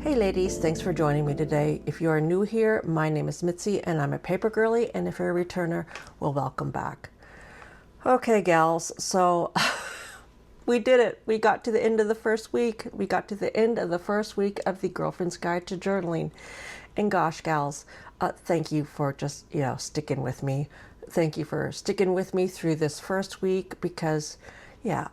Hey ladies, thanks for joining me today. If you are new here, my name is Mitzi and I'm a paper girlie, and if you're a returner, well, welcome back. Okay, gals, so we did it. We got to the end of the first week. We got to the end of the first week of the Girlfriend's Guide to Journaling. And gosh, gals, thank you for just, sticking with me. Thank you for sticking with me through this first week because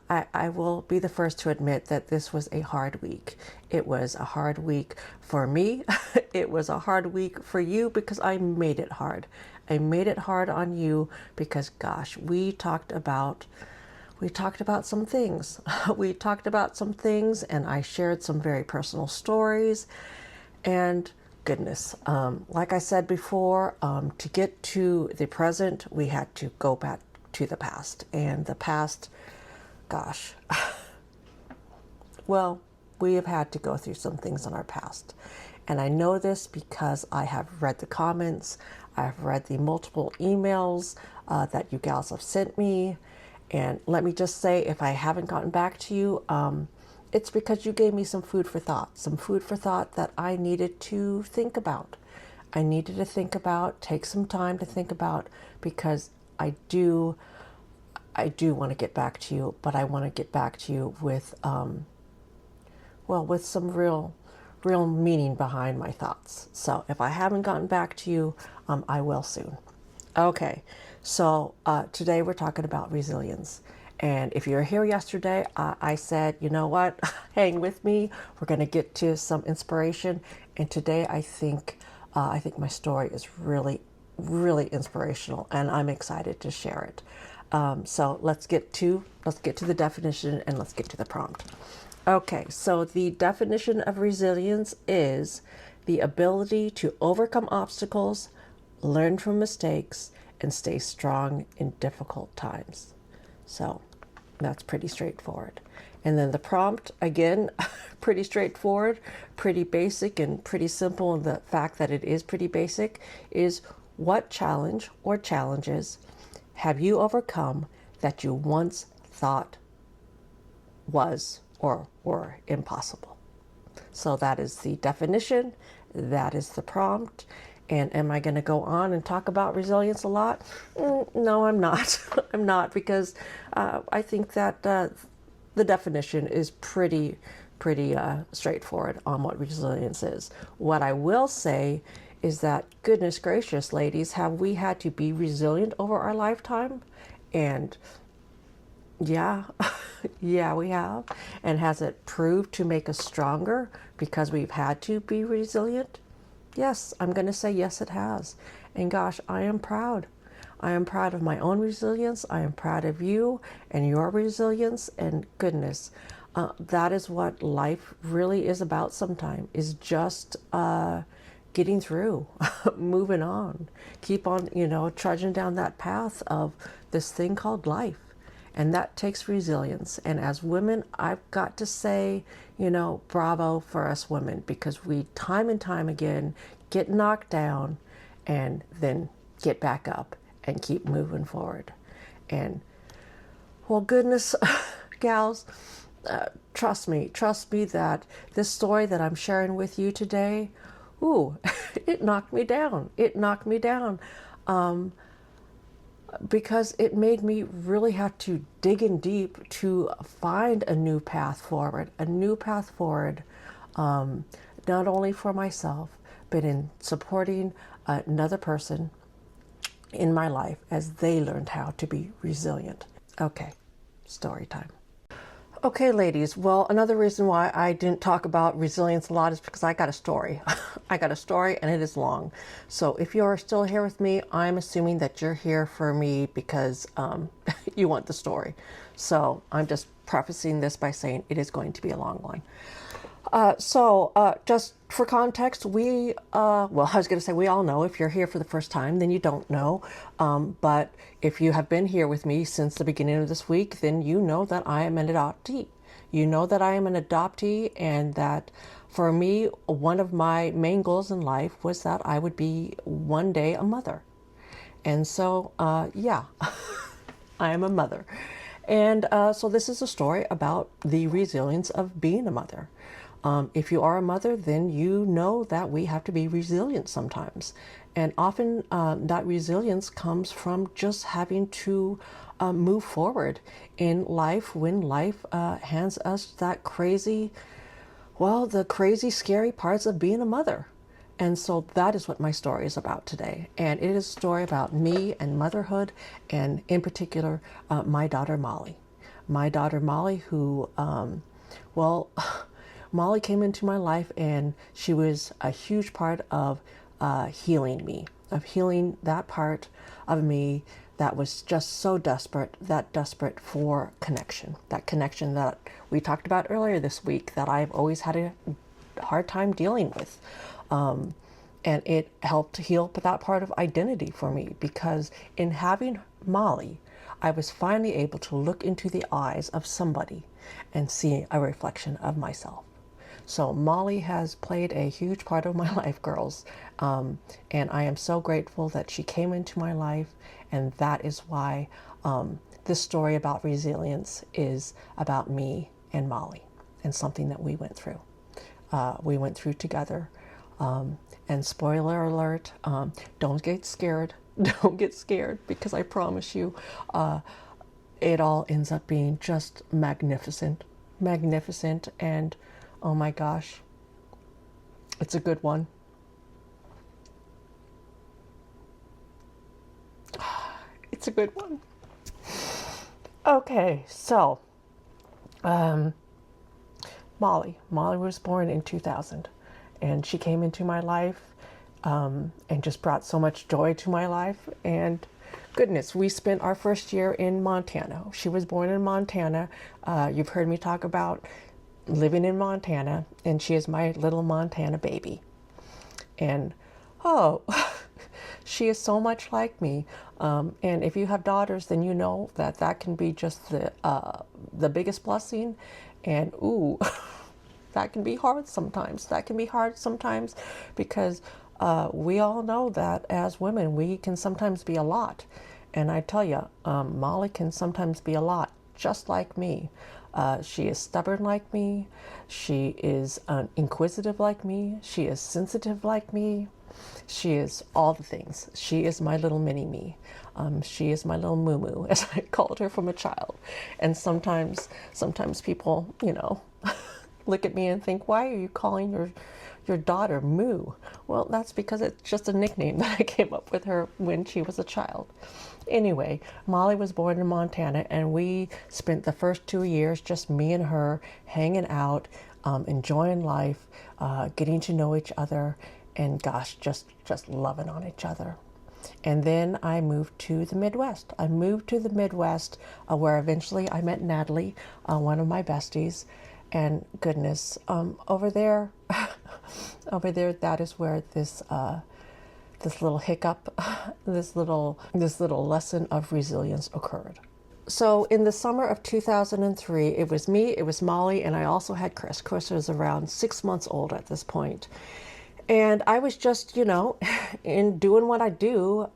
I will be the first to admit that this was a hard week. It was a hard week for me. It was a hard week for you because I made it hard. I made it hard on you because, gosh, we talked about some things. We talked about some things, and I shared some very personal stories. And goodness, like I said before, to get to the present, we had to go back to the past. And the past, gosh, well, we have had to go through some things in our past. And I know this because I have read the comments, I've read the multiple emails that you gals have sent me. And let me just say, if I haven't gotten back to you, it's because you gave me some food for thought that I needed to think about. I needed to think about, take some time to think about, because I do want to get back to you, but I want to get back to you with, with some real meaning behind my thoughts. So if I haven't gotten back to you, I will soon. Okay, so today we're talking about resilience. And if you were here yesterday, I said, you know what, hang with me. We're going to get to some inspiration. And today I think my story is really, really inspirational, and I'm excited to share it. So let's get to the definition and let's get to the prompt. Okay, so the definition of resilience is the ability to overcome obstacles, learn from mistakes, and stay strong in difficult times. So that's pretty straightforward. And then the prompt, again, pretty straightforward, pretty basic, and pretty simple. And the fact that it is pretty basic is, what challenge or challenges have you overcome that you once thought was or were impossible? So that is the definition. That is the prompt. And am I going to go on and talk about resilience a lot? No, I'm not. I'm not, because I think that the definition is pretty straightforward on what resilience is. What I will say is that, goodness gracious, ladies, have we had to be resilient over our lifetime? And yeah, yeah, we have. And has it proved to make us stronger because we've had to be resilient? Yes, I'm going to say yes, it has. And gosh, I am proud. I am proud of my own resilience. I am proud of you and your resilience. And goodness, that is what life really is about sometimes, is just getting through, moving on, keep on, trudging down that path of this thing called life. And that takes resilience. And as women, I've got to say, bravo for us women, because we time and time again get knocked down and then get back up and keep moving forward. And well, goodness, gals, trust me that this story that I'm sharing with you today, it knocked me down. It knocked me down. Because it made me really have to dig in deep to find a new path forward, not only for myself, but in supporting another person in my life as they learned how to be resilient. Okay, story time. Okay, ladies, well, another reason why I didn't talk about resilience a lot is because I got a story. I got a story, and it is long. So if you're still here with me, I'm assuming that you're here for me because you want the story. So I'm just prefacing this by saying it is going to be a long one. Just for context, I was going to say we all know. If you're here for the first time, then you don't know. But if you have been here with me since the beginning of this week, then you know that I am an adoptee. You know that I am an adoptee, and that for me, one of my main goals in life was that I would be one day a mother. And so, I am a mother. And so this is a story about the resilience of being a mother. If you are a mother, then you know that we have to be resilient sometimes. And often that resilience comes from just having to move forward in life when life hands us that crazy, well, the crazy, scary parts of being a mother. And so that is what my story is about today. And it is a story about me and motherhood, and in particular, my daughter Molly. My daughter Molly, who, well, Molly came into my life and she was a huge part of healing me, of healing that part of me that was just so desperate, that desperate for connection, that connection that we talked about earlier this week that I've always had a hard time dealing with. And it helped heal that part of identity for me, because in having Molly, I was finally able to look into the eyes of somebody and see a reflection of myself. So Molly has played a huge part of my life, girls. And I am so grateful that she came into my life. And that is why this story about resilience is about me and Molly, and something that we went through. We went through together. And spoiler alert, don't get scared. Don't get scared, because I promise you, it all ends up being just magnificent. Magnificent. And oh my gosh, it's a good one. It's a good one. Okay, so Molly was born in 2000, and she came into my life and just brought so much joy to my life. And goodness, we spent our first year in Montana. She was born in Montana. You've heard me talk about living in Montana, and she is my little Montana baby. And oh, she is so much like me. And if you have daughters, then you know that that can be just the biggest blessing. And ooh, that can be hard sometimes. That can be hard sometimes, because we all know that as women, we can sometimes be a lot. And I tell you, Molly can sometimes be a lot, just like me. She is stubborn like me. She is inquisitive like me. She is sensitive like me. She is all the things. She is my little mini me. She is my little moo-moo, as I called her from a child. And sometimes people, look at me and think, why are you calling your daughter Moo? Well, that's because it's just a nickname that I came up with her when she was a child. Anyway, Molly was born in Montana, and we spent the first 2 years, just me and her, hanging out, enjoying life, getting to know each other, and gosh, just loving on each other. And then I moved to the Midwest. Where eventually I met Natalie, one of my besties. And goodness, over there, that is where this little hiccup, this little lesson of resilience occurred. So in the summer of 2003, it was me, it was Molly, and I also had Chris. Chris was around 6 months old at this point. And I was just, in doing what I do,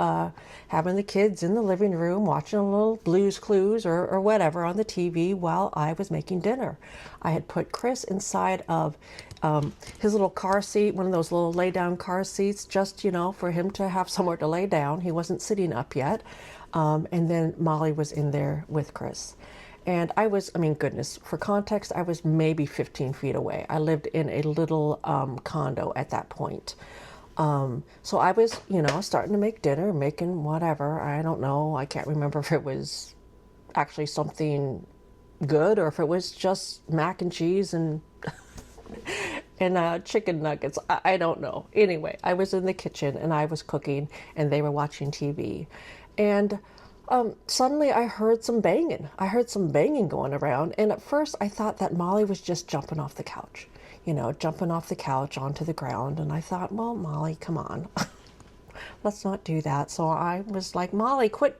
having the kids in the living room, watching a little Blue's Clues or whatever on the TV while I was making dinner. I had put Chris inside of his little car seat, one of those little lay-down car seats, just, for him to have somewhere to lay down. He wasn't sitting up yet. And then Molly was in there with Chris. And goodness, for context, I was maybe 15 feet away. I lived in a little condo at that point. So I was, starting to make dinner, making whatever. I don't know. I can't remember if it was actually something good or if it was just mac and cheese and and chicken nuggets. I don't know. Anyway, I was in the kitchen and I was cooking, and they were watching TV. And suddenly I heard some banging. Going around. And at first I thought that Molly was just jumping off the couch, onto the ground. And I thought, well, Molly, come on. Let's not do that. So I was like, Molly, quit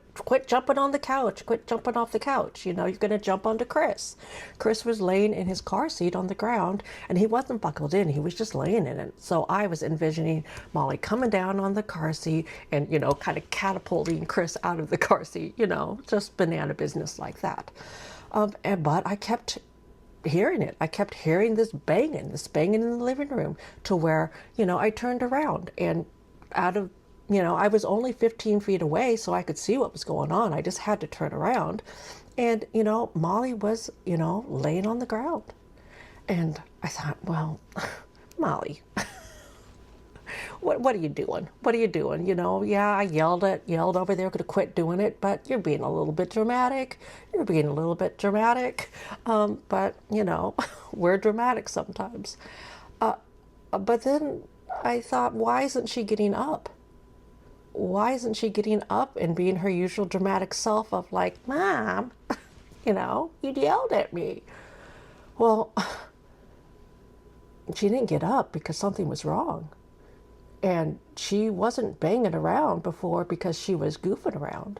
jumping on the couch. Quit jumping off the couch. You're going to jump onto Chris. Chris was laying in his car seat on the ground, and he wasn't buckled in. He was just laying in it. So I was envisioning Molly coming down on the car seat and, kind of catapulting Chris out of the car seat, just banana business like that. But I kept hearing it. I kept hearing this banging in the living room, to where, I turned around, and out of, I was only 15 feet away, so I could see what was going on. I just had to turn around. And, Molly was, laying on the ground. And I thought, well, Molly, what are you doing? What are you doing? Yeah, I yelled over there, could have quit doing it, but you're being a little bit dramatic. You're being a little bit dramatic. But, we're dramatic sometimes. But then I thought, why isn't she getting up? Why isn't she getting up and being her usual dramatic self of like, Mom, you yelled at me. Well, she didn't get up because something was wrong. And she wasn't banging around before because she was goofing around.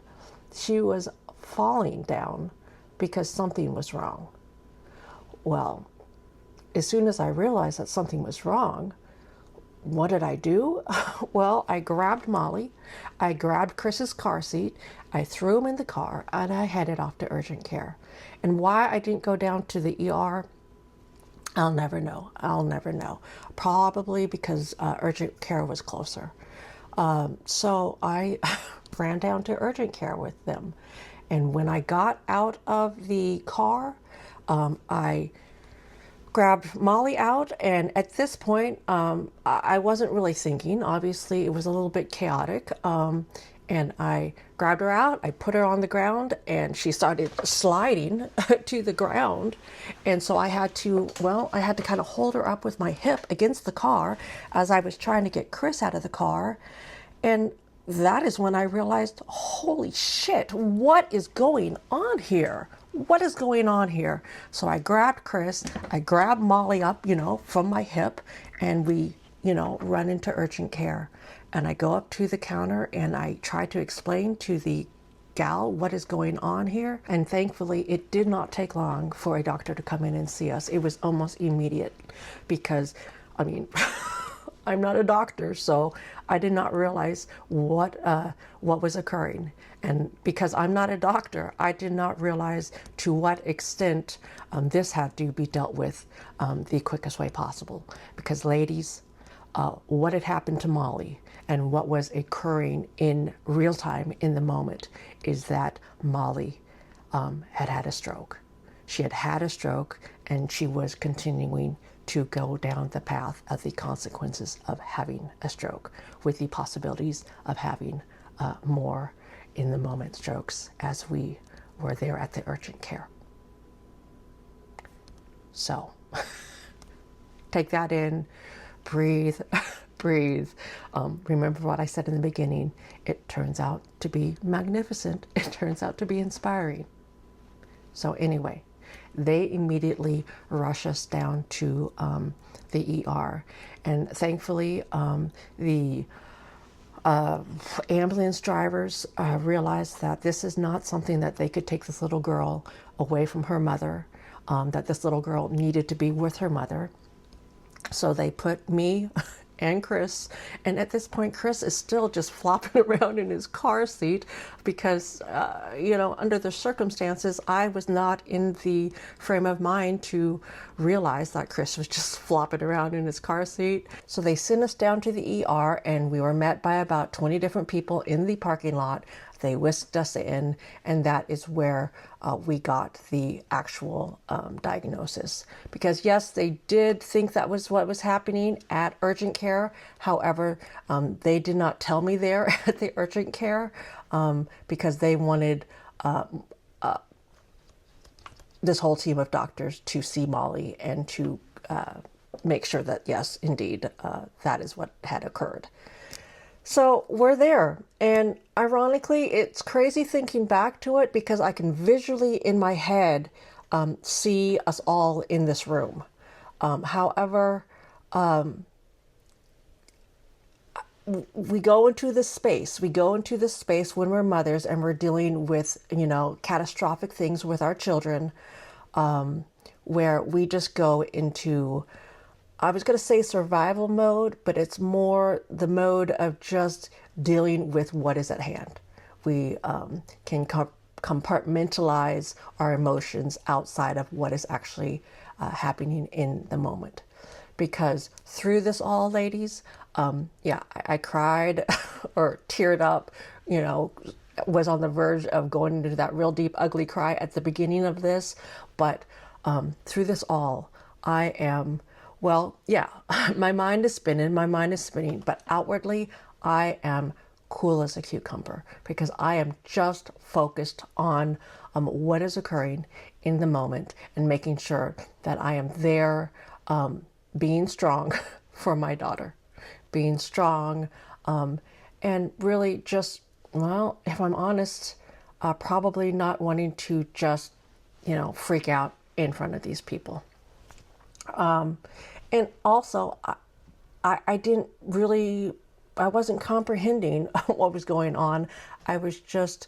She was falling down because something was wrong. Well, as soon as I realized that something was wrong, what did I do? Well, I grabbed Molly, I grabbed Chris's car seat, I threw him in the car, and I headed off to urgent care. And why I didn't go down to the ER, I'll never know. I'll never know. Probably because urgent care was closer. So I ran down to urgent care with them. And when I got out of the car, I grabbed Molly out, and at this point, I wasn't really thinking. Obviously, it was a little bit chaotic. And I grabbed her out, I put her on the ground, and she started sliding to the ground. And so I had to kind of hold her up with my hip against the car as I was trying to get Chris out of the car. And that is when I realized, holy shit, what is going on here? What is going on here? So I grabbed Chris, I grabbed Molly up, from my hip, and we, run into urgent care. And I go up to the counter and I try to explain to the gal what is going on here. And thankfully, it did not take long for a doctor to come in and see us. It was almost immediate because, I'm not a doctor, so I did not realize what was occurring. And because I'm not a doctor, I did not realize to what extent this had to be dealt with the quickest way possible. Because ladies, what had happened to Molly and what was occurring in real time in the moment is that Molly had had a stroke. She had had a stroke, and she was continuing to go down the path of the consequences of having a stroke, with the possibilities of having more in the moment strokes as we were there at the urgent care. So take that in, breathe, breathe. Remember what I said in the beginning. It turns out to be magnificent. It turns out to be inspiring. So anyway, they immediately rush us down to the ER. And thankfully, the ambulance drivers realized that this is not something that they could take this little girl away from her mother, that this little girl needed to be with her mother. So they put me and Chris, and at this point Chris is still just flopping around in his car seat because under the circumstances I was not in the frame of mind to realize that Chris was just flopping around in his car seat. So they sent us down to the ER, and we were met by about 20 different people in the parking lot. They whisked us in, and that is where we got the actual diagnosis. Because yes, they did think that was what was happening at urgent care. However, they did not tell me there at the urgent care because they wanted this whole team of doctors to see Molly and to make sure that yes, indeed, that is what had occurred. So we're there, and ironically, it's crazy thinking back to it because I can visually in my head see us all in this room. However, we go into this space. We go into this space when we're mothers and we're dealing with, catastrophic things with our children, where we just go into, I was going to say survival mode, but it's more the mode of just dealing with what is at hand. We can compartmentalize our emotions outside of what is actually happening in the moment. Because through this all, ladies, I cried or teared up, was on the verge of going into that real deep, ugly cry at the beginning of this. But through this all, I am, my mind is spinning, but outwardly, I am cool as a cucumber because I am just focused on what is occurring in the moment and making sure that I am there, being strong for my daughter, being strong, and really just, if I'm honest, probably not wanting to just, freak out in front of these people. And also, I wasn't comprehending what was going on. I was just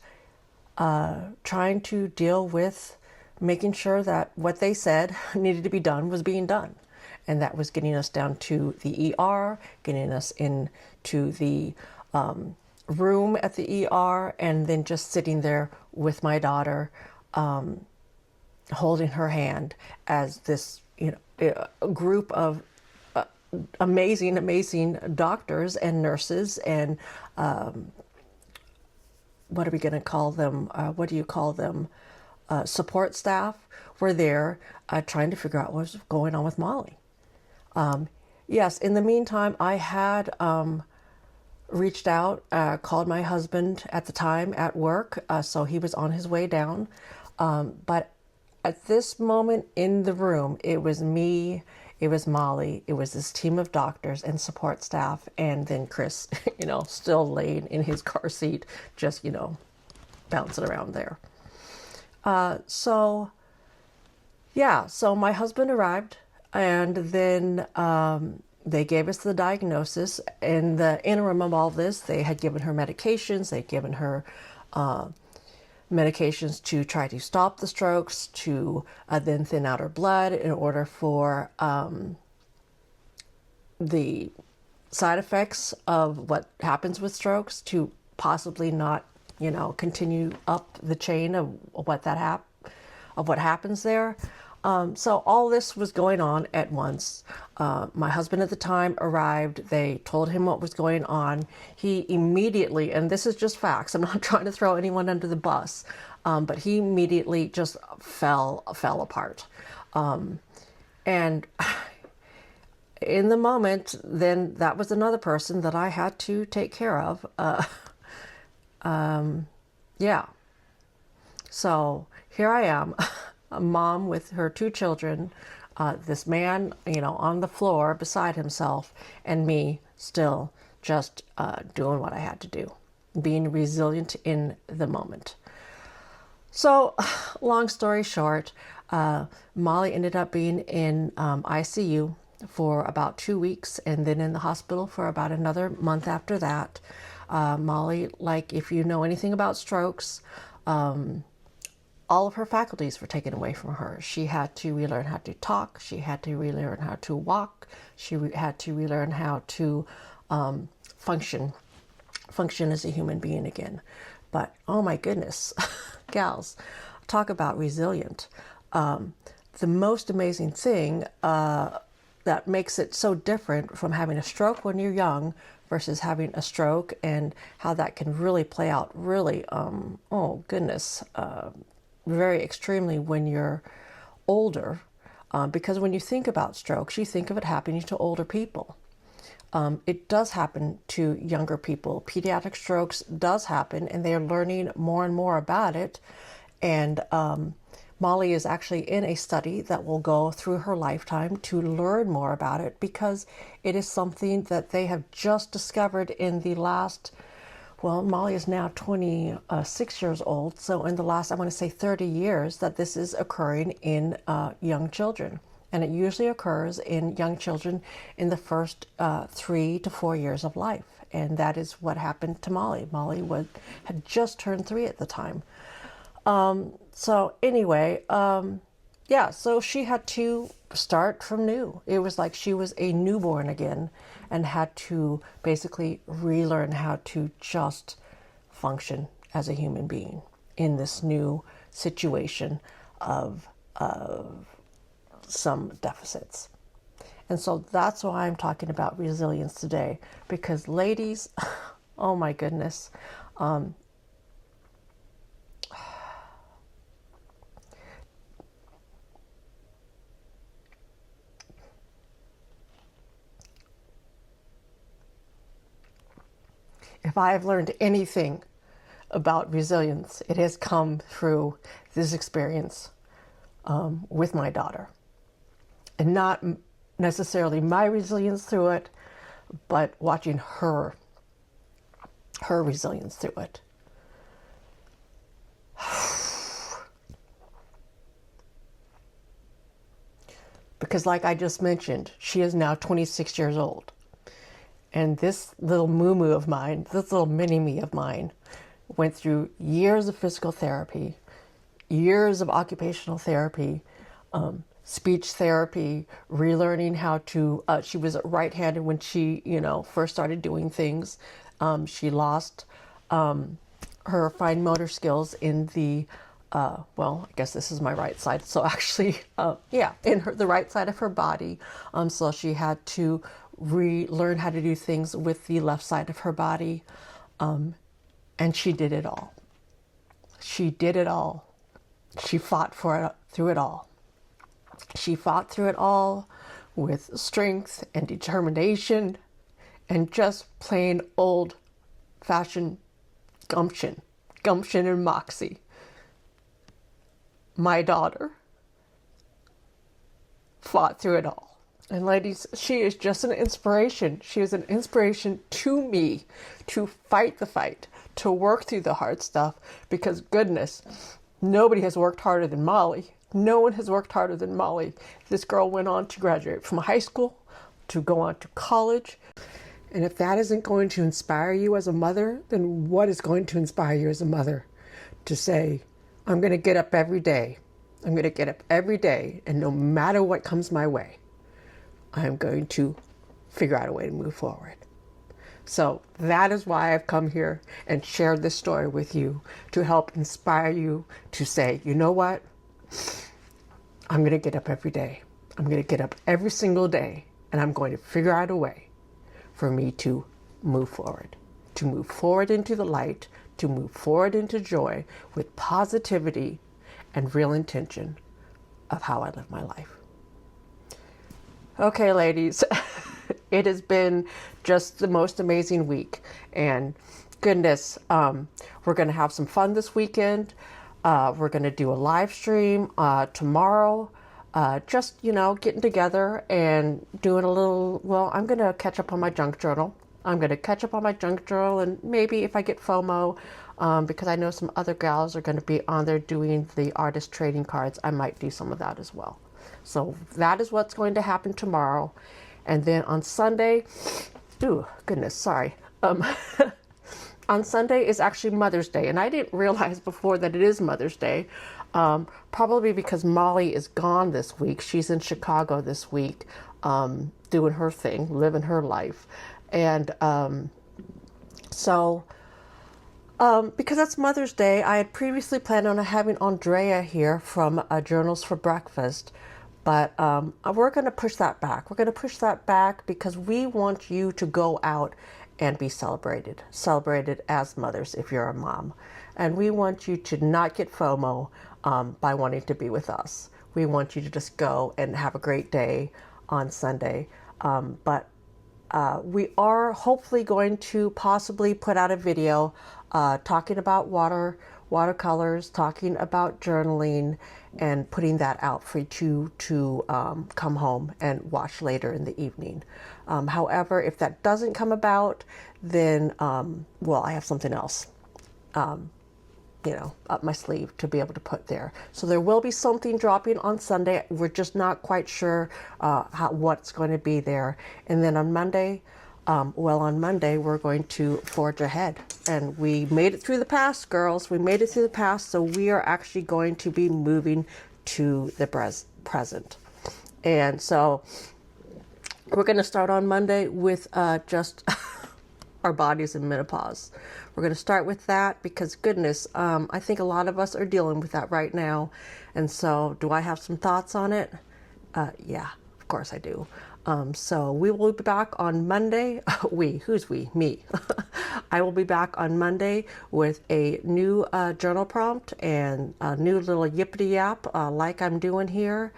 trying to deal with making sure that what they said needed to be done was being done. And that was getting us down to the ER, getting us into the room at the ER, and then just sitting there with my daughter, holding her hand as this, a group of amazing doctors and nurses and what are we going to call them? What do you call them? Support staff were there trying to figure out what was going on with Molly. Yes, in the meantime, I had reached out, called my husband at the time at work, so he was on his way down. But at this moment in the room, it was me, it was Molly, it was this team of doctors and support staff, and then Chris, still laying in his car seat, just, bouncing around there. So my husband arrived, and then they gave us the diagnosis. In the interim of all this, they had given her medications. They'd given her medications to try to stop the strokes, to then thin out her blood in order for the side effects of what happens with strokes to possibly not, continue up the chain of what happens there. So all this was going on at once. My husband at the time arrived. They told him what was going on. He immediately, and this is just facts, I'm not trying to throw anyone under the bus, but he immediately just fell apart. And in the moment, then that was another person that I had to take care of. So here I am, a mom with her two children, this man, on the floor beside himself, and me still just doing what I had to do, being resilient in the moment. So, long story short, Molly ended up being in ICU for about 2 weeks, and then in the hospital for about another month after that. Molly, like if you know anything about strokes, all of her faculties were taken away from her. She had to relearn how to talk. She had to relearn how to walk. She had to relearn how to function as a human being again. But oh my goodness, gals, talk about resilient. The most amazing thing that makes it so different from having a stroke when you're young versus having a stroke, and how that can really play out really, very extremely when you're older, because when you think about strokes, you think of it happening to older people. It does happen to younger people. Pediatric strokes does happen, and they're learning more and more about it. And Molly is actually in a study that will go through her lifetime to learn more about it, because it is something that they have just discovered in the last, Molly is now 26 years old, so in the last, I want to say 30 years, that this is occurring in young children. And it usually occurs in young children in the first 3 to 4 years of life. And that is what happened to Molly. Molly had just turned 3 at the time. So anyway, so she had to start from new. It was like she was a newborn again, and had to basically relearn how to just function as a human being. in this new situation of some deficits. And so that's why I'm talking about resilience today, because ladies, oh my goodness, if I have learned anything about resilience, it has come through this experience with my daughter. And not necessarily my resilience through it, but watching her resilience through it. Because like I just mentioned, she is now 26 years old. And this little moo-moo of mine, this little mini-me of mine, went through years of physical therapy, years of occupational therapy, speech therapy, relearning how to, she was right-handed when she, first started doing things. She lost her fine motor skills in the, well, I guess this is my right side. So actually, in the right side of her body. So she had to relearn how to do things with the left side of her body. And she did it all. She did it all. She fought through it all. She fought through it all with strength and determination and just plain old-fashioned gumption and moxie. My daughter fought through it all. And ladies, she is just an inspiration. She is an inspiration to me to fight the fight, to work through the hard stuff, because goodness, nobody has worked harder than Molly. No one has worked harder than Molly. This girl went on to graduate from high school, to go on to college. And if that isn't going to inspire you as a mother, then what is going to inspire you as a mother? To say, I'm going to get up every day. I'm going to get up every day, and no matter what comes my way, I'm going to figure out a way to move forward. So that is why I've come here and shared this story with you, to help inspire you to say, you know what? I'm going to get up every day. I'm going to get up every single day, and I'm going to figure out a way for me to move forward into the light, to move forward into joy with positivity and real intention of how I live my life. Okay, ladies, it has been just the most amazing week, and goodness, we're going to have some fun this weekend. We're going to do a live stream tomorrow, just, getting together and doing a little, well, I'm going to catch up on my junk journal. And maybe if I get FOMO, because I know some other gals are going to be on there doing the artist trading cards, I might do some of that as well. So that is what's going to happen tomorrow. And then on Sunday, on Sunday is actually Mother's Day. And I didn't realize before that it is Mother's Day, probably because Molly is gone this week. She's in Chicago this week, doing her thing, living her life. And because that's Mother's Day, I had previously planned on having Andrea here from Journals for Breakfast. But we're going to push that back. We're going to push that back because we want you to go out and be celebrated as mothers if you're a mom. And we want you to not get FOMO by wanting to be with us. We want you to just go and have a great day on Sunday. But we are hopefully going to possibly put out a video talking about watercolors, talking about journaling, and putting that out for you to come home and watch later in the evening. However, if that doesn't come about, then, I have something else, up my sleeve to be able to put there. So there will be something dropping on Sunday. We're just not quite sure what's going to be there. And then on Monday, on Monday, we're going to forge ahead. And we made it through the past, girls. We made it through the past. So we are actually going to be moving to the present. And so we're going to start on Monday with just our bodies in menopause. We're going to start with that because goodness, I think a lot of us are dealing with that right now. And so do I have some thoughts on it? Yeah, of course I do. So we will be back on Monday. Who's we? Me. I will be back on Monday with a new journal prompt and a new little yippity yap like I'm doing here.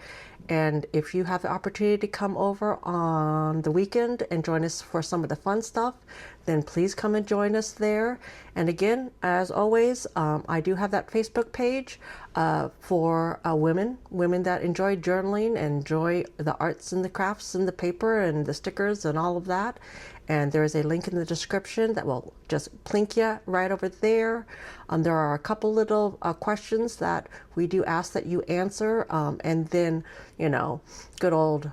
And if you have the opportunity to come over on the weekend and join us for some of the fun stuff, then please come and join us there. And again, as always, I do have that Facebook page for women that enjoy journaling and enjoy the arts and the crafts and the paper and the stickers and all of that. And there is a link in the description that will just plink you right over there. There are a couple little questions that we do ask that you answer, and then good old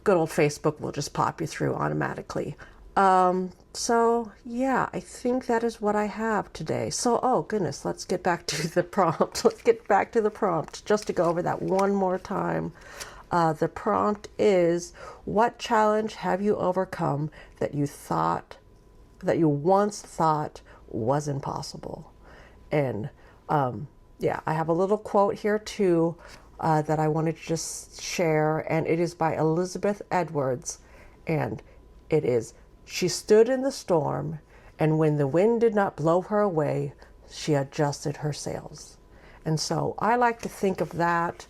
Facebook will just pop you through automatically. So yeah, I think that is what I have today. So, oh goodness, let's get back to the prompt. Let's get back to the prompt just to go over that one more time. The prompt is, what challenge have you overcome that you once thought was impossible? And yeah, I have a little quote here too that I wanted to just share, and it is by Elizabeth Edwards, and it is, she stood in the storm, and when the wind did not blow her away, she adjusted her sails. And so I like to think of that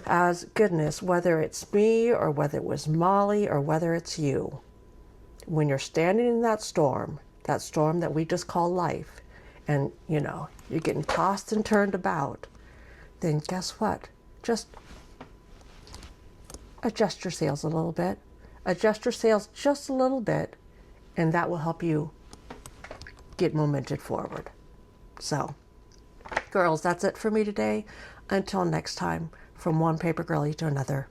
as, goodness, whether it's me or whether it was Molly or whether it's you, when you're standing in that storm that we just call life, and you're getting tossed and turned about, then guess what? Just adjust your sails a little bit. Adjust your sails just a little bit, and that will help you get momented forward. So, girls, that's it for me today. Until next time, from one paper girlie to another.